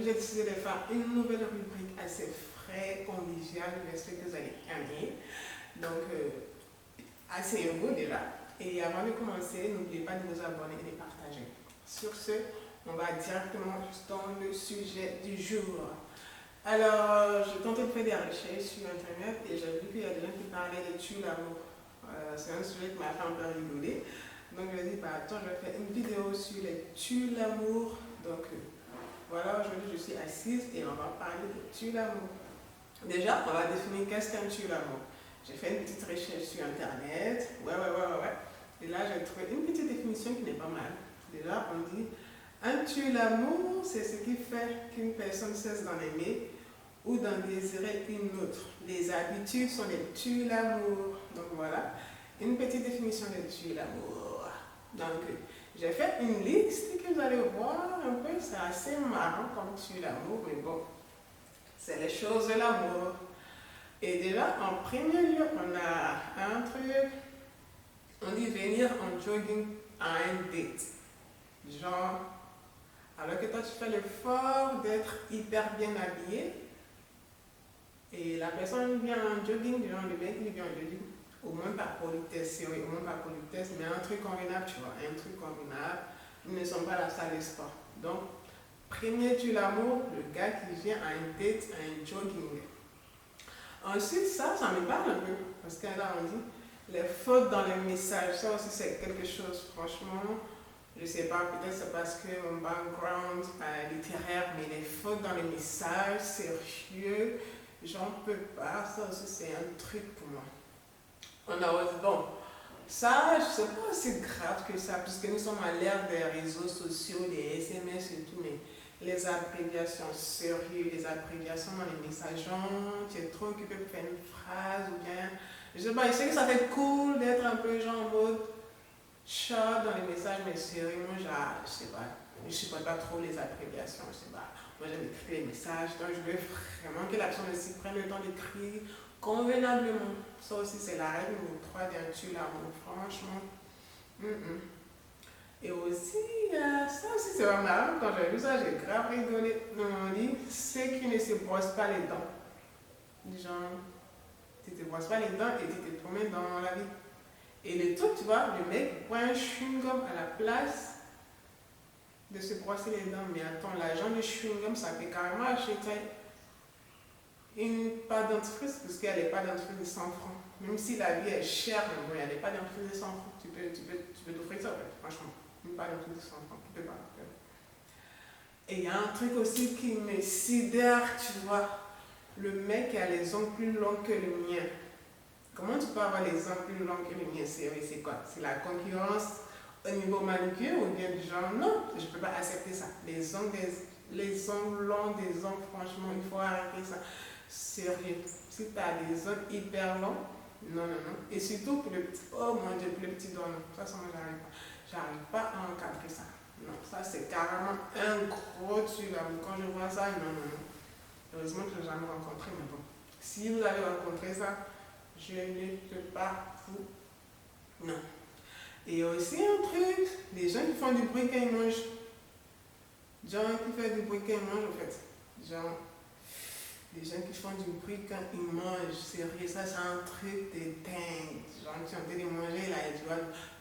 j'ai décidé de faire une nouvelle rubrique assez frais, conviviale, j'espère que vous allez aimer. Donc, asseyez-vous déjà. Et avant de commencer, n'oubliez pas de vous abonner et de partager. Sur ce, on va directement dans le sujet du jour. Alors, je tentais de faire des recherches sur Internet et j'ai vu qu'il y a des gens qui parlaient de tuer l'amour. C'est un sujet qui m'a fait un peu rigoler. Donc, je me dis, bah, attends, je vais faire une vidéo sur les tuer l'amour. Donc, voilà, aujourd'hui, je suis assise et on va parler de tuer l'amour. Déjà, on va définir qu'est-ce qu'un tuer l'amour. J'ai fait une petite recherche sur Internet. Ouais. Et là, j'ai trouvé une petite définition qui n'est pas mal. Déjà, on dit un tuer l'amour, c'est ce qui fait qu'une personne cesse d'en aimer ou d'en désirer une autre. Les habitudes sont les tuer l'amour. Donc voilà, une petite définition de tuer l'amour. Donc, j'ai fait une liste que vous allez voir un peu, c'est assez marrant comme tuer l'amour, mais bon, c'est les choses de l'amour. Et déjà, en premier lieu, on a un truc, on dit venir en jogging à un date. Genre, alors que toi tu fais l'effort d'être hyper bien habillé, et la personne vient en jogging, genre le mec il vient en jogging, au moins par politesse, c'est oui, au moins par politesse, mais un truc convenable, tu vois, un truc convenable, ils ne sont pas à la salle de sport. Donc, premier tu l'amour, le gars qui vient à un date, à un jogging. Ensuite, ça me parle un peu, parce que là, on dit les fautes dans les messages. Ça aussi, c'est quelque chose, franchement, je sais pas, peut-être c'est parce que mon background littéraire, mais les fautes dans les messages, sérieux, j'en peux pas. Ça aussi, c'est un truc pour moi. On a aussi, bon, ça, je sais pas si grave que ça, puisque nous sommes à l'ère des réseaux sociaux, des SMS et tout, mais les abréviations sérieuses, les abréviations dans les messages, tu es trop occupé pour faire une phrase ou bien, je sais pas, je sais que ça fait cool d'être un peu genre en mode chat dans les messages, mais sérieux, moi, je sais pas, je supporte pas trop les abréviations, je sais pas. Moi, j'aime écrire les messages, donc je veux vraiment que la personne aussi prenne le temps d'écrire convenablement. Ça aussi, c'est la règle numéro 3 d'un tuer l'amour, franchement. Et aussi, ça aussi c'est vraiment marrant, quand j'ai vu ça, j'ai grave rigolé. On dit, ceux qui ne se brossent pas les dents. Genre, tu ne te brosses pas les dents et tu te promènes dans la vie. Et le truc, tu vois, le mec prend un chewing-gum à la place de se brosser les dents. Mais attends, l'argent de chewing-gum, ça fait carrément acheter une pâte dentifrice, parce qu'il y a des pâtes dentifrice de 100 francs. Même si la vie est chère, mais bon, il y a des pâtes dentifrice de 100 francs. Tu peux t'offrir ça, en fait, franchement. Une pâte dentifrice de 100 francs, tu peux pas. Et il y a un truc aussi qui me sidère, tu vois. Le mec a les ongles plus longs que le mien. Comment tu peux avoir les ongles plus longs que le mien? C'est quoi? C'est la concurrence au niveau manucure ou bien du genre? Non, je ne peux pas accepter ça. Les ongles longs des ongles, franchement, il faut arrêter ça. Sérieux. Si tu as des ongles hyper longs, non. Et surtout pour le petit, oh mon Dieu, pour le petit doigt, non. Ça, moi, j'arrive pas. J'arrive pas à encadrer ça. Non, ça, c'est carrément un gros truc là. Quand je vois ça, non. Heureusement que je l'ai jamais rencontré, mais bon. Si vous avez rencontré ça, je ne peux pas vous. Non. Et aussi un truc, les gens qui font du bruit quand ils mangent. Genre qui font du bruit quand ils mangent, en fait. Genre, les gens qui font du bruit quand ils mangent, sérieux, ça c'est un truc de dingue. Genre, tu es en train de manger là et tu vois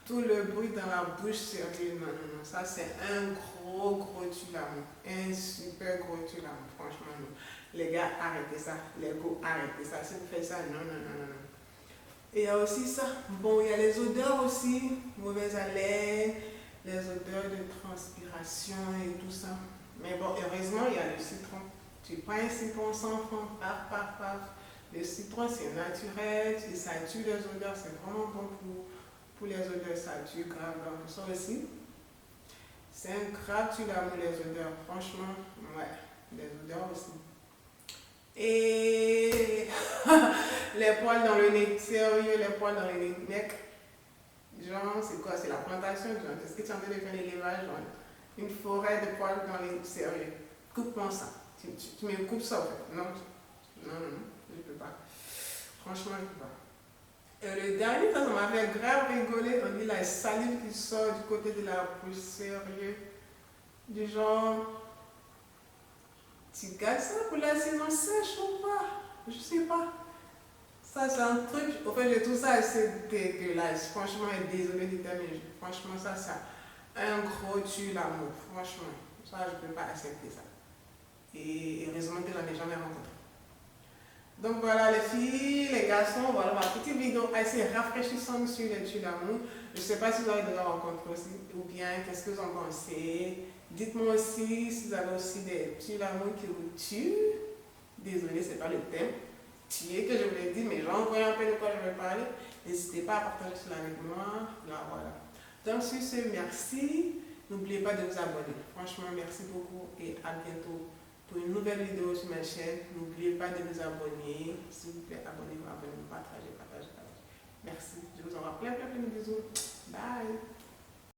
tout le bruit dans la bouche, sérieux. Non. Ça c'est un gros tue l'amour. Un super gros tue l'amour, franchement. Non. Les gars, arrêtez ça. Les go, arrêtez ça. Si vous faites ça, non. Et il y a aussi ça. Bon, il y a les odeurs aussi. Mauvaise haleine, les odeurs de transpiration et tout ça. Mais bon, heureusement, il y a le citron. Tu prends un citron sans fond, paf. Le citron, c'est naturel, ça tue les odeurs, c'est vraiment bon pour les odeurs, ça tue grave. Donc, ça aussi, c'est un grave tue l'amour, les odeurs. Franchement, ouais, les odeurs aussi. Et les poils dans le nez, sérieux, les poils dans le nez, mec. Genre, c'est quoi? C'est la plantation, genre. Est-ce que tu es en train de faire l'élevage, genre? Une forêt de poils dans le nez, sérieux. Coupe-moi ça. Tu me coupes ça, en fait. Non, je peux pas. Franchement, je peux pas. Et le dernier, ça m'a fait grave rigoler. On dit la salive qui sort du côté de la bouche, sérieux. Du genre, Tu gardes ça pour la saison sèche ou pas? Je sais pas. Ça, c'est un truc. Au fait, je trouve ça assez dégueulasse. Franchement, désolé du terme, mais franchement, ça. Un gros tue l'amour. Franchement, ça, je ne peux pas accepter ça. Et heureusement que j'en ai jamais rencontré. Donc voilà les filles, les garçons, voilà ma petite vidéo assez rafraîchissante sur les tues d'amour. Je ne sais pas si vous avez déjà rencontré aussi ou bien qu'est-ce que vous en pensez. Dites-moi aussi si vous avez aussi des tues d'amour qui vous tuent. Désolée, ce n'est pas le thème. Tuer que je voulais dire, mais j'en vois un peu de quoi je vais parler. N'hésitez pas à partager cela avec moi. Là, voilà. Donc sur ce, merci. N'oubliez pas de vous abonner. Franchement, merci beaucoup et à bientôt pour une nouvelle vidéo sur ma chaîne. N'oubliez pas de vous abonner. S'il vous plaît, abonnez-vous, partagez. Merci. Je vous envoie plein de bisous.